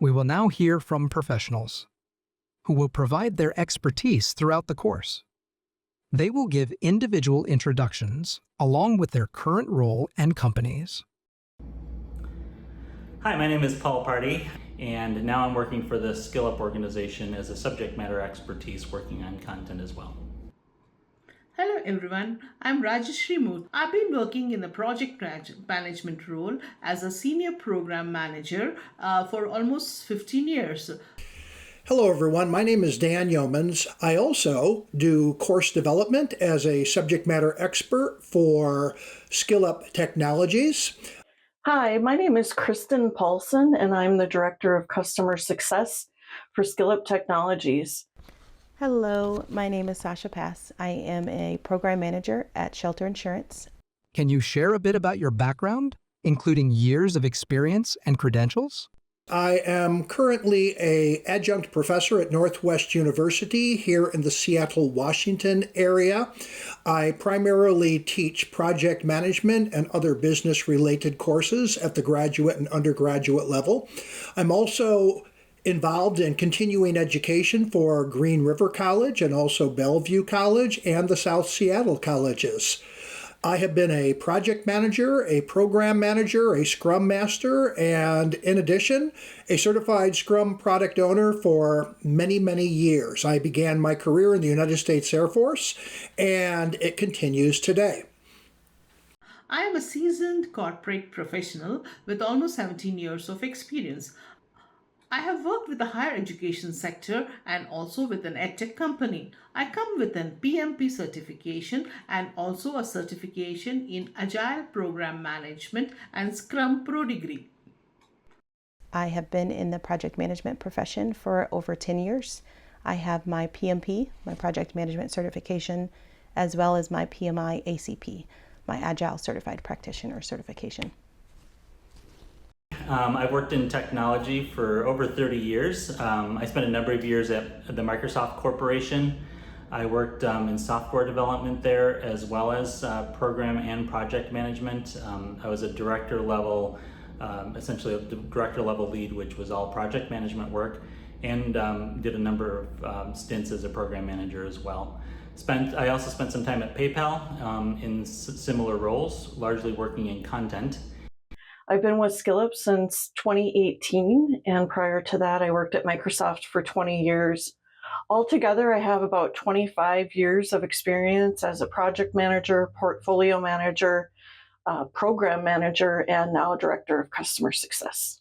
We will now hear from professionals who will provide their expertise throughout the course. They will give individual introductions along with their current role and companies. Hi, my name is Paul Party, and now I'm working for the SkillUp organization as a subject matter expertise working on content as well. Hello everyone, I'm Rajeshri Mood. I've been working in the project management role as a senior program manager for almost 15 years. Hello, everyone. My name is Dan Yeomans. I also do course development as a subject matter expert for SkillUp Technologies. Hi, my name is Kristen Paulson, and I'm the Director of Customer Success for SkillUp Technologies. Hello, my name is Sasha Pass. I am a program manager at Shelter Insurance. Can you share a bit about your background, including years of experience and credentials? I am currently an adjunct professor at Northwest University here in the Seattle, Washington area. I primarily teach project management and other business-related courses at the graduate and undergraduate level. I'm also involved in continuing education for Green River College and also Bellevue College and the South Seattle colleges. I have been a project manager, a program manager, a Scrum Master, and in addition, a certified Scrum product owner for many, many years. I began my career in the United States Air Force, and it continues today. I am a seasoned corporate professional with almost 17 years of experience. I have worked with the higher education sector and also with an edtech company. I come with an PMP certification and also a certification in Agile Program Management and Scrum Pro degree. I have been in the project management profession for over 10 years. I have my PMP, my project management certification, as well as my PMI ACP, my Agile Certified Practitioner certification. I've worked in technology for over 30 years. I spent a number of years at the Microsoft Corporation. I worked in software development there as well as program and project management. I was a director level, essentially a director level lead, which was all project management work, and did a number of stints as a program manager as well. I also spent some time at PayPal in similar roles, largely working in content. I've been with SkillUp since 2018, and prior to that, I worked at Microsoft for 20 years. Altogether, I have about 25 years of experience as a project manager, portfolio manager, program manager, and now Director of Customer Success.